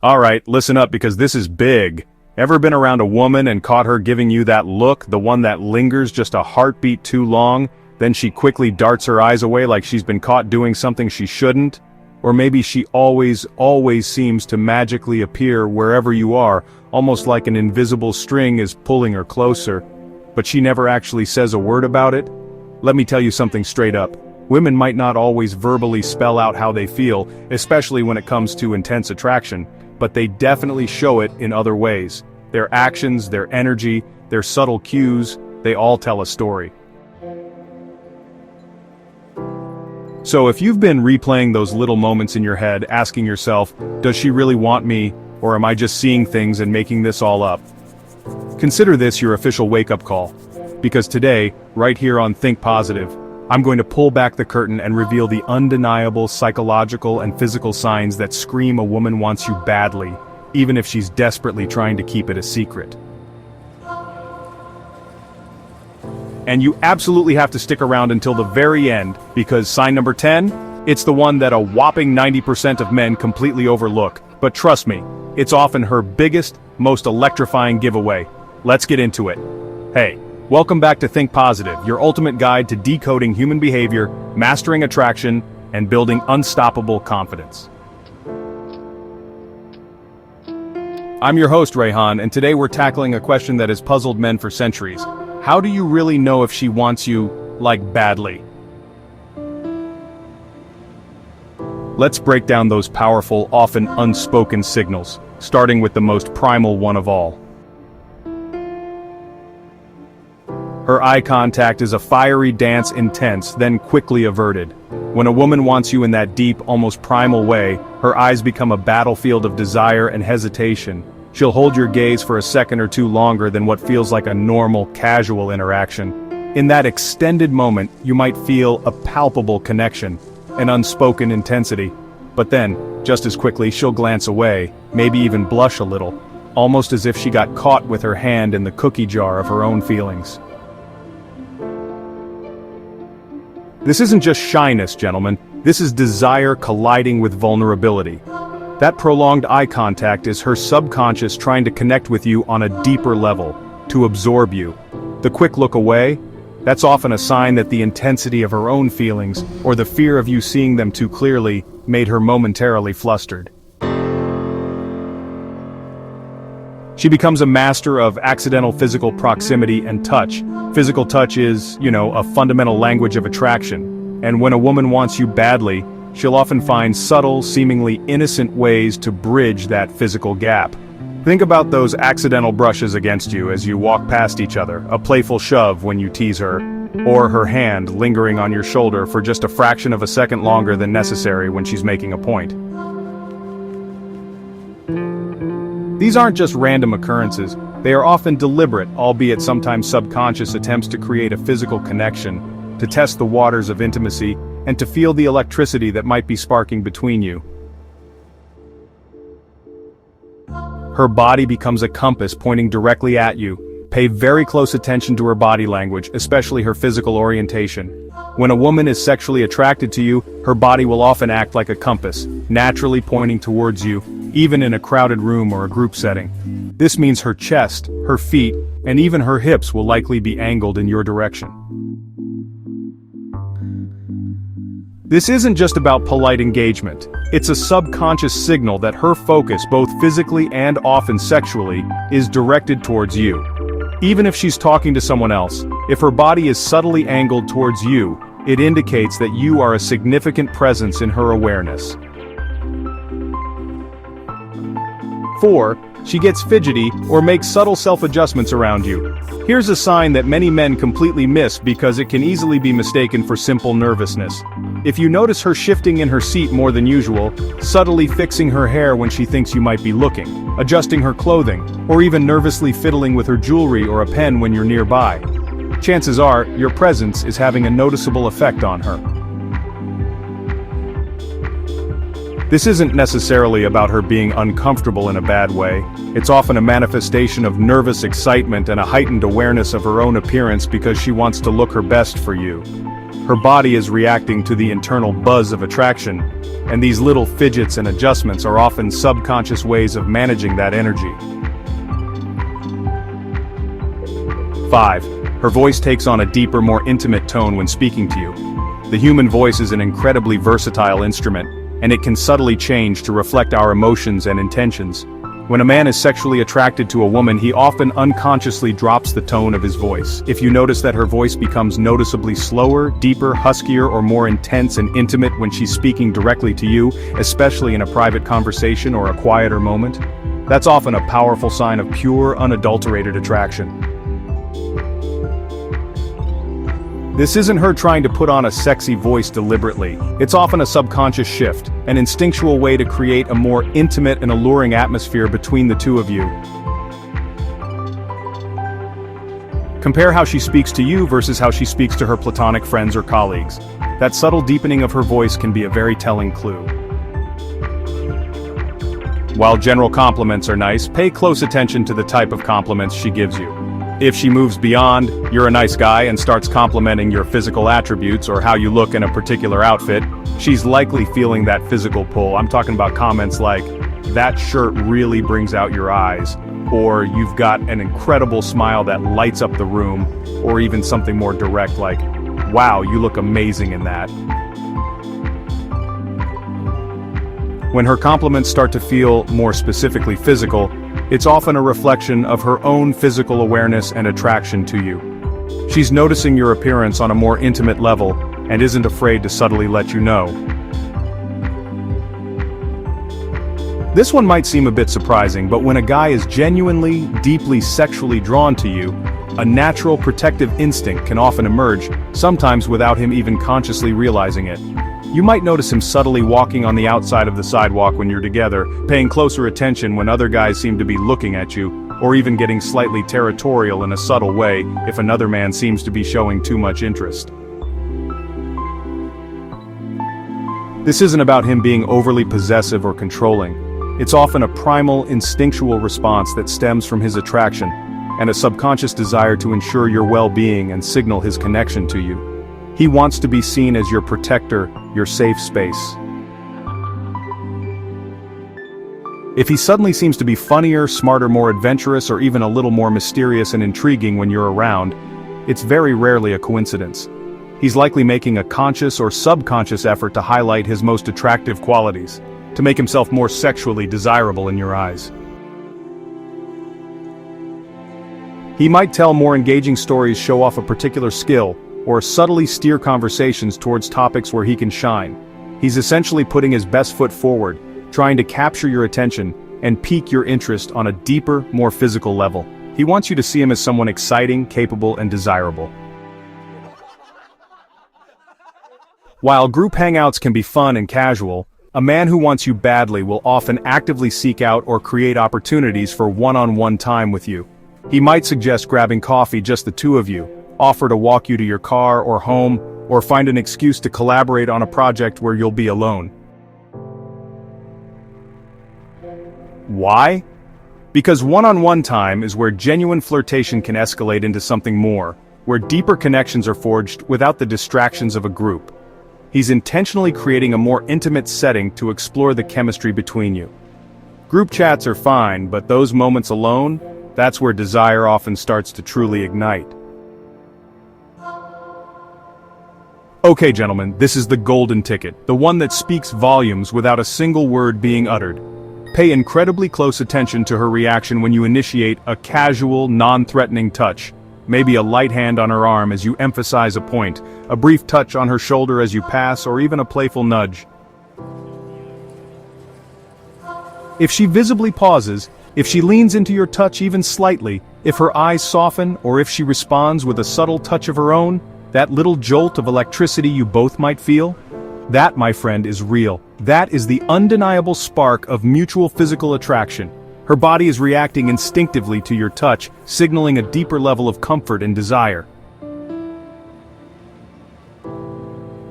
Alright, listen up because this is big. Ever been around a woman and caught her giving you that look, the one that lingers just a heartbeat too long, then she quickly darts her eyes away like she's been caught doing something she shouldn't? Or maybe she always seems to magically appear wherever you are, almost like an invisible string is pulling her closer, but she never actually says a word about it? Let me tell you something straight up. Women might not always verbally spell out how they feel, especially when it comes to intense attraction, but they definitely show it in other ways. Their actions, their energy, their subtle cues, they all tell a story. So if you've been replaying those little moments in your head, asking yourself, does she really want me, or am I just seeing things and making this all up? Consider this your official wake-up call. Because today, right here on Think Positive, I'm going to pull back the curtain and reveal the undeniable psychological and physical signs that scream a woman wants you badly, even if she's desperately trying to keep it a secret. And you absolutely have to stick around until the very end, because sign number 10, it's the one that a whopping 90% of men completely overlook. But trust me, it's often her biggest, most electrifying giveaway. Let's get into it. Hey. Welcome back to Think Positive, your ultimate guide to decoding human behavior, mastering attraction, and building unstoppable confidence. I'm your host, Rayhan, and today we're tackling a question that has puzzled men for centuries. How do you really know if she wants you, like, badly? Let's break down those powerful, often unspoken signals, starting with the most primal one of all. Her eye contact is a fiery dance, intense, then quickly averted. When a woman wants you in that deep, almost primal way, her eyes become a battlefield of desire and hesitation. She'll hold your gaze for a second or two longer than what feels like a normal, casual interaction. In that extended moment, you might feel a palpable connection, an unspoken intensity. But then, just as quickly, she'll glance away, maybe even blush a little, almost as if she got caught with her hand in the cookie jar of her own feelings. This isn't just shyness, gentlemen. This is desire colliding with vulnerability. That prolonged eye contact is her subconscious trying to connect with you on a deeper level, to absorb you. The quick look away, that's often a sign that the intensity of her own feelings, or the fear of you seeing them too clearly, made her momentarily flustered. She becomes a master of accidental physical proximity and touch. Physical touch is, a fundamental language of attraction. And when a woman wants you badly, she'll often find subtle, seemingly innocent ways to bridge that physical gap. Think about those accidental brushes against you as you walk past each other, a playful shove when you tease her, or her hand lingering on your shoulder for just a fraction of a second longer than necessary when she's making a point. These aren't just random occurrences, they are often deliberate, albeit sometimes subconscious attempts to create a physical connection, to test the waters of intimacy, and to feel the electricity that might be sparking between you. Her body becomes a compass pointing directly at you. Pay very close attention to her body language, especially her physical orientation. When a woman is sexually attracted to you, her body will often act like a compass, naturally pointing towards you, even in a crowded room or a group setting. This means her chest, her feet, and even her hips will likely be angled in your direction. This isn't just about polite engagement. It's a subconscious signal that her focus, both physically and often sexually, is directed towards you. Even if she's talking to someone else, if her body is subtly angled towards you, it indicates that you are a significant presence in her awareness. 4. She gets fidgety or makes subtle self-adjustments around you. Here's a sign that many men completely miss because it can easily be mistaken for simple nervousness. If you notice her shifting in her seat more than usual, subtly fixing her hair when she thinks you might be looking, adjusting her clothing, or even nervously fiddling with her jewelry or a pen when you're nearby, chances are your presence is having a noticeable effect on her. This isn't necessarily about her being uncomfortable in a bad way. It's often a manifestation of nervous excitement and a heightened awareness of her own appearance because she wants to look her best for you. Her body is reacting to the internal buzz of attraction, and these little fidgets and adjustments are often subconscious ways of managing that energy. 5. Her voice takes on a deeper, more intimate tone when speaking to you. The human voice is an incredibly versatile instrument, and it can subtly change to reflect our emotions and intentions. When a man is sexually attracted to a woman, he often unconsciously drops the tone of his voice. If you notice that her voice becomes noticeably slower, deeper, huskier, or more intense and intimate when she's speaking directly to you, especially in a private conversation or a quieter moment, that's often a powerful sign of pure, unadulterated attraction. This isn't her trying to put on a sexy voice deliberately. It's often a subconscious shift, an instinctual way to create a more intimate and alluring atmosphere between the two of you. Compare how she speaks to you versus how she speaks to her platonic friends or colleagues. That subtle deepening of her voice can be a very telling clue. While general compliments are nice, pay close attention to the type of compliments she gives you. If she moves beyond, "You're a nice guy," and starts complimenting your physical attributes or how you look in a particular outfit, she's likely feeling that physical pull. I'm talking about comments like, "That shirt really brings out your eyes," or "You've got an incredible smile that lights up the room," or even something more direct like, "Wow, you look amazing in that." When her compliments start to feel more specifically physical, it's often a reflection of her own physical awareness and attraction to you. She's noticing your appearance on a more intimate level and isn't afraid to subtly let you know. This one might seem a bit surprising, but when a guy is genuinely, deeply sexually drawn to you, a natural protective instinct can often emerge, sometimes without him even consciously realizing it. You might notice him subtly walking on the outside of the sidewalk when you're together, paying closer attention when other guys seem to be looking at you, or even getting slightly territorial in a subtle way if another man seems to be showing too much interest. This isn't about him being overly possessive or controlling. It's often a primal, instinctual response that stems from his attraction, and a subconscious desire to ensure your well-being and signal his connection to you. He wants to be seen as your protector, your safe space. If he suddenly seems to be funnier, smarter, more adventurous, or even a little more mysterious and intriguing when you're around, it's very rarely a coincidence. He's likely making a conscious or subconscious effort to highlight his most attractive qualities, to make himself more sexually desirable in your eyes. He might tell more engaging stories, show off a particular skill, or subtly steer conversations towards topics where he can shine. He's essentially putting his best foot forward, trying to capture your attention and pique your interest on a deeper, more physical level. He wants you to see him as someone exciting, capable, and desirable. While group hangouts can be fun and casual, a man who wants you badly will often actively seek out or create opportunities for one-on-one time with you. He might suggest grabbing coffee, just the two of you, offer to walk you to your car or home, or find an excuse to collaborate on a project where you'll be alone. Why? Because one-on-one time is where genuine flirtation can escalate into something more, where deeper connections are forged without the distractions of a group. He's intentionally creating a more intimate setting to explore the chemistry between you. Group chats are fine, but those moments alone, that's where desire often starts to truly ignite. Okay, gentlemen, this is the golden ticket, the one that speaks volumes without a single word being uttered. Pay incredibly close attention to her reaction when you initiate a casual, non-threatening touch. Maybe a light hand on her arm as you emphasize a point, a brief touch on her shoulder as you pass, or even a playful nudge. If she visibly pauses, if she leans into your touch even slightly, if her eyes soften, or if she responds with a subtle touch of her own, that little jolt of electricity you both might feel, that, my friend, is real. That is the undeniable spark of mutual physical attraction. Her body is reacting instinctively to your touch, signaling a deeper level of comfort and desire.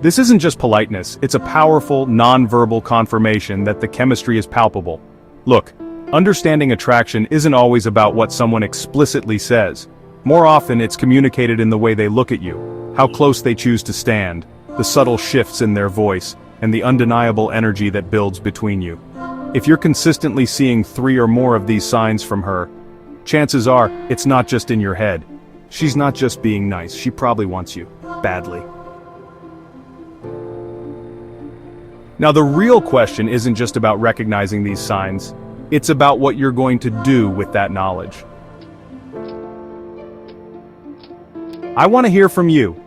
This isn't just politeness, it's a powerful, non-verbal confirmation that the chemistry is palpable. Look, understanding attraction isn't always about what someone explicitly says. More often it's communicated in the way they look at you. How close they choose to stand, the subtle shifts in their voice, and the undeniable energy that builds between you. If you're consistently seeing 3 or more of these signs from her, chances are it's not just in your head. She's not just being nice, she probably wants you badly. Now the real question isn't just about recognizing these signs, it's about what you're going to do with that knowledge. I want to hear from you.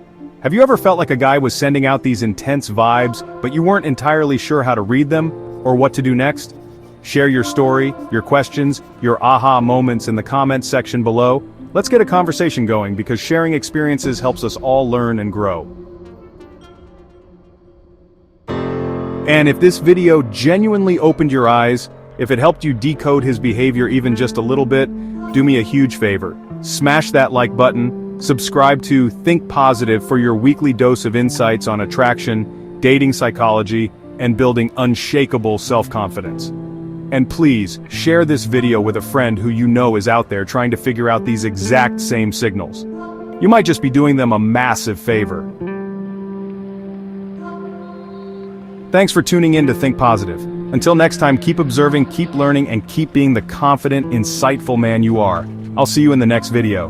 Have you ever felt like a guy was sending out these intense vibes, but you weren't entirely sure how to read them, or what to do next? Share your story, your questions, your aha moments in the comments section below. Let's get a conversation going because sharing experiences helps us all learn and grow. And if this video genuinely opened your eyes, if it helped you decode his behavior even just a little bit, do me a huge favor. Smash that like button, subscribe to Think Positive for your weekly dose of insights on attraction, dating psychology, and building unshakable self-confidence. And please, share this video with a friend who you know is out there trying to figure out these exact same signals. You might just be doing them a massive favor. Thanks for tuning in to Think Positive. Until next time, keep observing, keep learning, and keep being the confident, insightful man you are. I'll see you in the next video.